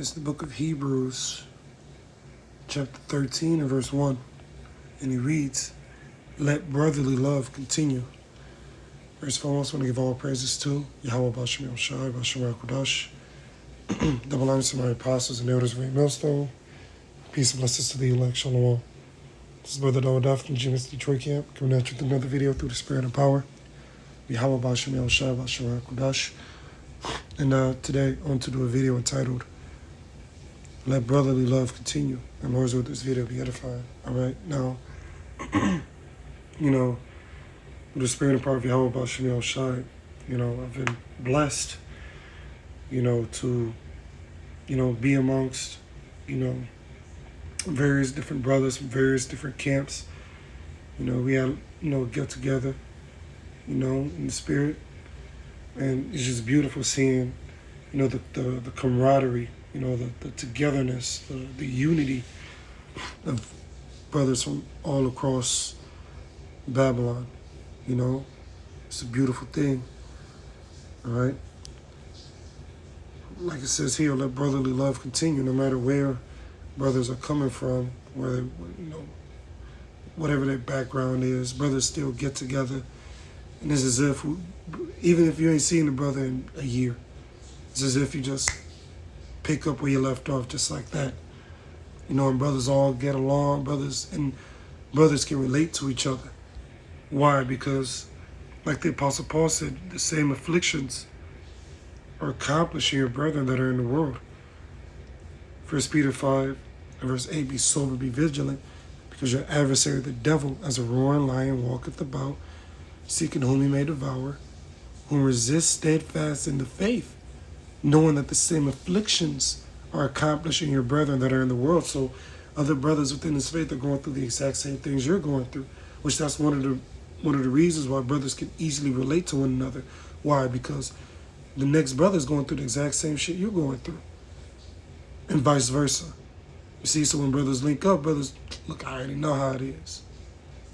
It's the book of Hebrews, chapter 13 and verse 1. And he reads, "Let brotherly love continue." First of all, I also want to give all praises to Yahweh Bashem Shai, Bashem Rakudash, double honors to my apostles and elders of Great Millstone. Peace and blessings to the elect, Shalom. This is Brother Dawadath from GMS Detroit Camp, coming at you with another video through the Spirit and Power. Yahweh Bashem Shai, Bashem Rakudash. And today, I want to do a video entitled, "Let brotherly love continue." And Lord's with this video be edifying. All right, now, with the Spirit and power of Yahweh Bashem Shai, I've been blessed, to, be amongst, various different brothers from various different camps. We had, get together, in the Spirit. And it's just beautiful seeing, the camaraderie, the togetherness, the unity of brothers from all across Babylon. It's a beautiful thing. All right. Like it says here, let brotherly love continue, no matter where brothers are coming from, whether, whatever their background is, brothers still get together. And it's as if, even if you ain't seen a brother in a year, it's as if you just pick up where you left off, just like that. And brothers all get along, brothers can relate to each other. Why? Because, like the Apostle Paul said, the same afflictions are accomplishing your brethren that are in the world. 1 Peter 5 and verse 8, "Be sober, be vigilant, because your adversary, the devil, as a roaring lion, walketh about, seeking whom he may devour, whom resist steadfast in the faith, knowing that the same afflictions are accomplishing your brethren that are in the world." So other brothers within this faith are going through the exact same things you're going through, which that's one of the reasons why brothers can easily relate to one another. Why? Because the next brother is going through the exact same shit you're going through, and vice versa. You see, so when brothers link up, brothers, look, I already know how it is.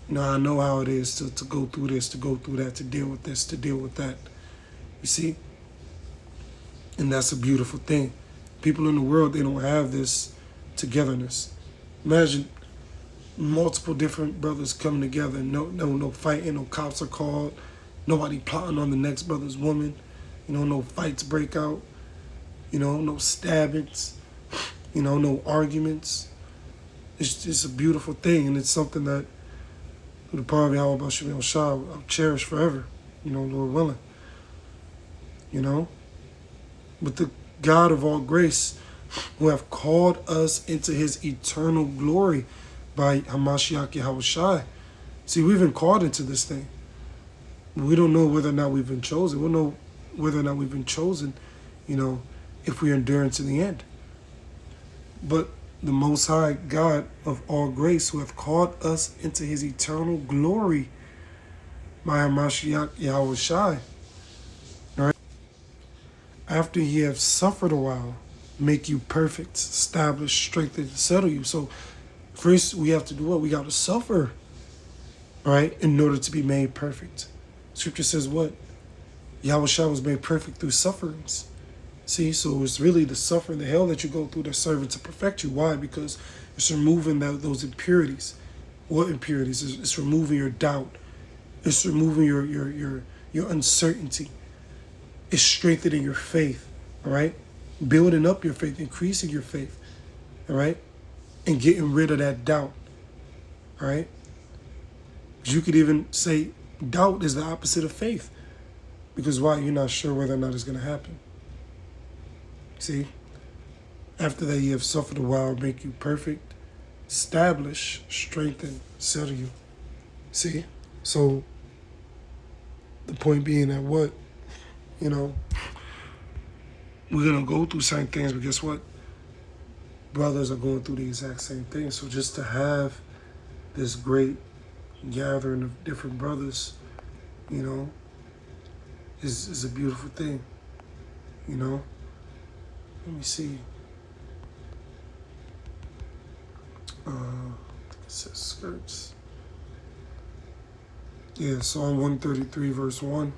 I know how it is to go through this, to go through that, to deal with this, to deal with that. You see? And that's a beautiful thing. People in the world, they don't have this togetherness. Imagine multiple different brothers coming together, no fighting, no cops are called, nobody plotting on the next brother's woman, no fights break out, no stabbings, no arguments. It's a beautiful thing, and it's something that, through the power of Yahweh Bashem Shai, I'll cherish forever, Lord willing. But the God of all grace, who have called us into his eternal glory by Hamashiach Yahweh Shai. See, we've been called into this thing. We don't know whether or not we've been chosen. We'll know whether or not we've been chosen, if we endure to the end. But the Most High God of all grace, who hath called us into his eternal glory by Hamashiach Yahweh Shai. All right? After ye have suffered a while, make you perfect, establish, strengthen, settle you. So first we have to do what? We got to suffer, all right, in order to be made perfect. Scripture says what? Yahweh Shai was made perfect through sufferings. See, so it's really the suffering, the hell that you go through that's serving to perfect you. Why? Because it's removing those impurities. What impurities? It's removing your doubt. It's removing your uncertainty. It's strengthening your faith, all right? Building up your faith, increasing your faith, all right? And getting rid of that doubt, all right? You could even say doubt is the opposite of faith. Because why? You're not sure whether or not it's going to happen. See? After that, you have suffered a while, make you perfect, establish, strengthen, settle you. See? So, the point being that what? We're going to go through certain things, but guess what? Brothers are going through the exact same thing. So just to have this great gathering of different brothers, is a beautiful thing. Let me see. I think it says skirts. Yeah, Psalm 133, verse 1.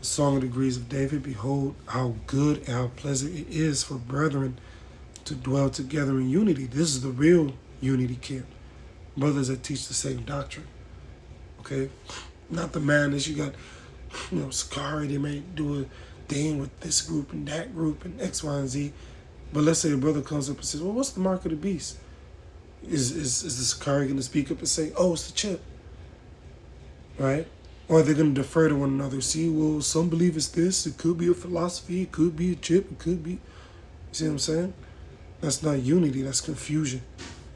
The Song of the Degrees of David. Behold, how good and how pleasant it is for brethren to dwell together in unity. This is the real unity camp. Brothers that teach the same doctrine. Okay? Not the madness. You got, Sakari, they may do a thing with this group and that group and X, Y, and Z. But let's say a brother comes up and says, well, what's the mark of the beast? Is the Sakari going to speak up and say, oh, it's the chip? Right? Or they're going to defer to one another. See, well, some believe it's this. It could be a philosophy. It could be a chip. It could be... You see what I'm saying? That's not unity. That's confusion.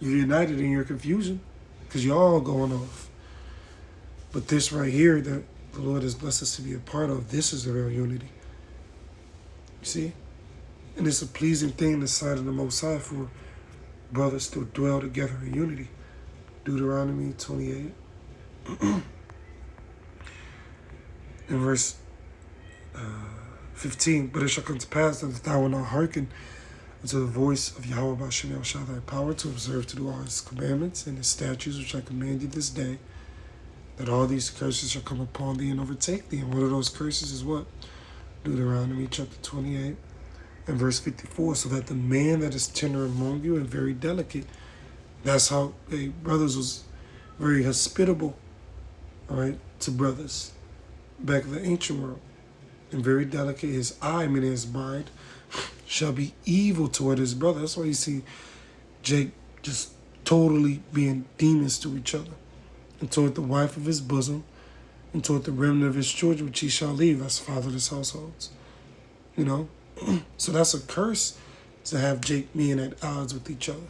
You're united in your confusion because you're all going off. But this right here that the Lord has blessed us to be a part of, this is the real unity. You see? And it's a pleasing thing in the sight of the Most High for brothers to dwell together in unity. Deuteronomy 28. In verse 15, but it shall come to pass that if thou wilt not hearken unto the voice of Yahweh Ba'ashem Yahushua thy power to observe to do all his commandments and his statutes which I command you this day, that all these curses shall come upon thee and overtake thee. And one of those curses is what? Deuteronomy chapter 28 and verse 54. So that the man that is tender among you and very delicate, that's how brothers was very hospitable, all right, to brothers back in the ancient world, and very delicate. His eye, meaning his mind, shall be evil toward his brother. That's why you see Jake just totally being demons to each other, and toward the wife of his bosom, and toward the remnant of his children, which he shall leave as fatherless households. So that's a curse to have Jake being at odds with each other.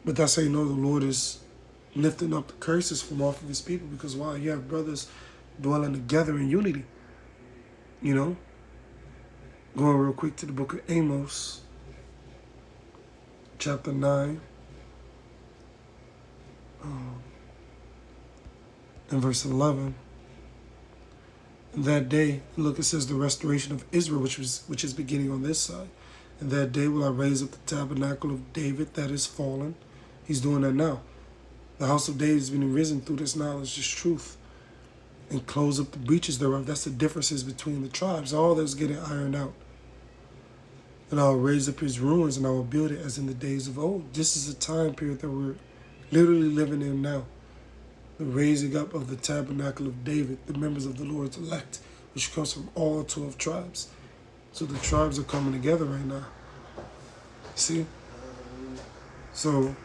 But that's how you know the Lord is lifting up the curses from off of his people, because wow, you have brothers dwelling together in unity. Going real quick to the book of Amos, chapter 9, and verse 11. In that day, look, it says the restoration of Israel, which is beginning on this side. In that day will I raise up the tabernacle of David that is fallen. He's doing that now. The house of David has been risen through this knowledge, this truth, and close up the breaches thereof. That's the differences between the tribes. All that's getting ironed out. And I'll raise up his ruins and I will build it as in the days of old. This is a time period that we're literally living in now. The raising up of the tabernacle of David, the members of the Lord's elect, which comes from all 12 tribes. So the tribes are coming together right now. See? So,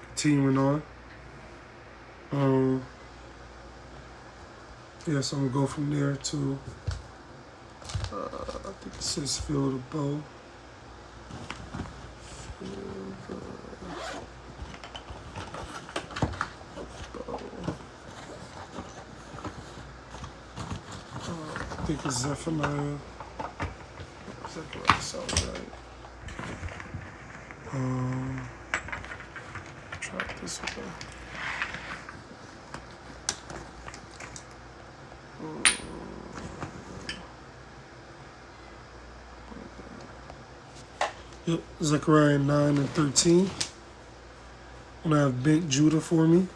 continuing on. So I'm going to go from there to, I think it says fill the bow. I think it's Zephaniah. Zechariah sounds right. Try this one. Yep, Zechariah 9 and 13. When I have bent Judah for me,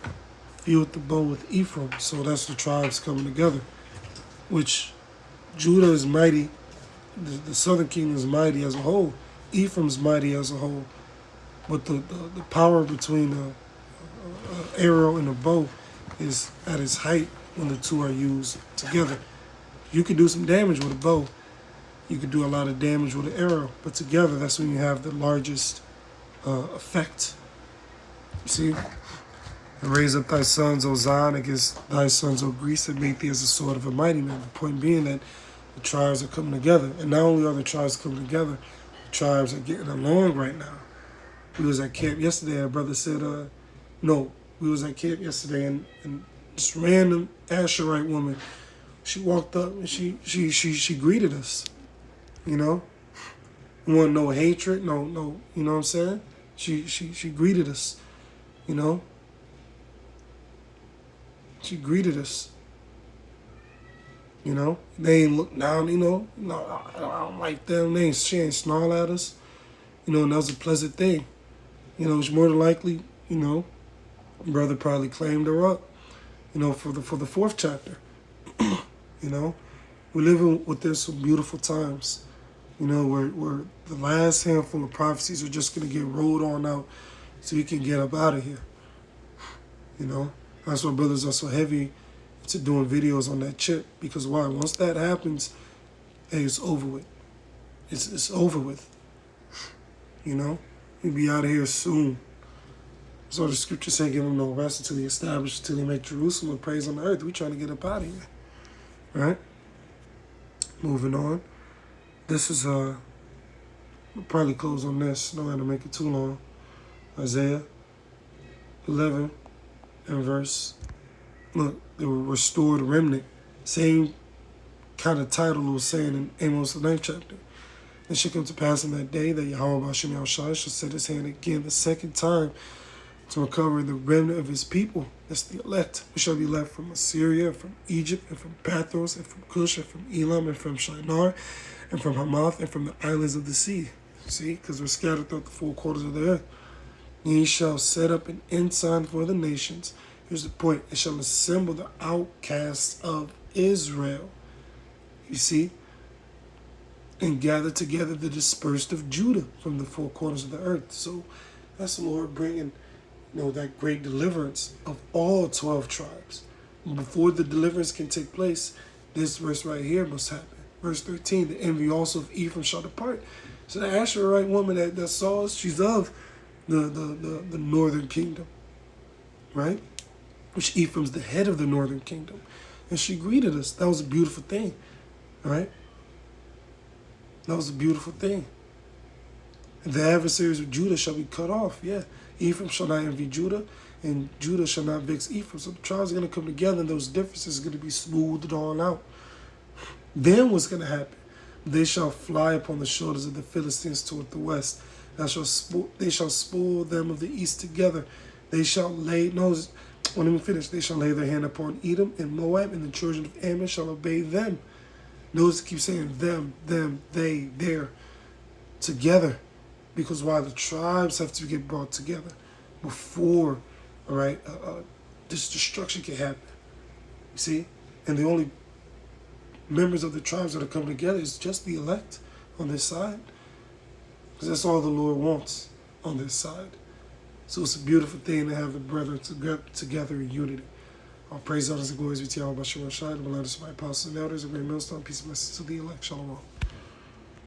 filled the bow with Ephraim. So that's the tribes coming together, which Judah is mighty. The southern kingdom is mighty as a whole. Ephraim's mighty as a whole. But the power between the arrow and the bow is at its height when the two are used together. You can do some damage with a bow. You can do a lot of damage with an arrow. But together, that's when you have the largest effect. You see? And raise up thy sons, O Zion, against thy sons, O Greece, and make thee as the sword of a mighty man. The point being that the tribes are coming together. And not only are the tribes coming together, the tribes are getting along right now. We was at camp yesterday, a brother said, we was at camp yesterday, and this random Asherite woman, she walked up and she greeted us. Want no hatred, no, you know what I'm saying? She greeted us, She greeted us. They ain't look down, no, I don't like them. She ain't snarl at us, and that was a pleasant thing. It's more than likely, brother probably claimed her up, for the fourth chapter. We're living within some beautiful times. where the last handful of prophecies are just going to get rolled on out so we can get up out of here. That's why brothers are so heavy to doing videos on that chip, because why? Once that happens, hey, it's over with. It's over with. We'll be out of here soon. So the scripture say, give them no rest until he established, until he make Jerusalem a praise on the earth. We trying to get up out of here. Right? Moving on. This is, we'll probably close on this. Don't have to make it too long. Isaiah 11 and verse. Look, the restored remnant. Same kind of title it was saying in Amos the 9th chapter. It shall come to pass in that day that Yahweh B'Shem Yahushua shall set his hand again the second time to recover the remnant of his people. That's the elect, who shall be left from Assyria, and from Egypt, and from Pathros, and from Cush, and from Elam, and from Shinar, and from Hamath, and from the islands of the sea. See, because we're scattered throughout the 4 quarters of the earth. And he shall set up an ensign for the nations. Here's the point. It shall assemble the outcasts of Israel. You see? And gather together the dispersed of Judah from the 4 quarters of the earth. So that's the Lord bringing, that great deliverance of all 12 tribes. Before the deliverance can take place, this verse right here must happen. Verse 13, the envy also of Ephraim shall depart. So the Asherite woman that saw us, she's of the northern kingdom, right? Which Ephraim's the head of the northern kingdom. And she greeted us. That was a beautiful thing, right? That was a beautiful thing. And the adversaries of Judah shall be cut off. Yeah. Ephraim shall not envy Judah, and Judah shall not vex Ephraim. So the tribes are going to come together, and those differences are going to be smoothed on out. Then what's going to happen? They shall fly upon the shoulders of the Philistines toward the west. They shall spoil them of the east together. They shall lay, let me finish. They shall lay their hand upon Edom and Moab, and the children of Ammon shall obey them. Notice it keeps saying them, they, there, together. Because why? The tribes have to get brought together before, all right, this destruction can happen. You see? And the only members of the tribes that are coming together is just the elect on this side. Because that's all the Lord wants on this side. So it's a beautiful thing to have the brethren together in unity. All praise, honor, and glory be to Yahweh B'Shem Yahushua, the beloved of my apostles and elders, a great millstone, peace and blessings to the elect. Shalom.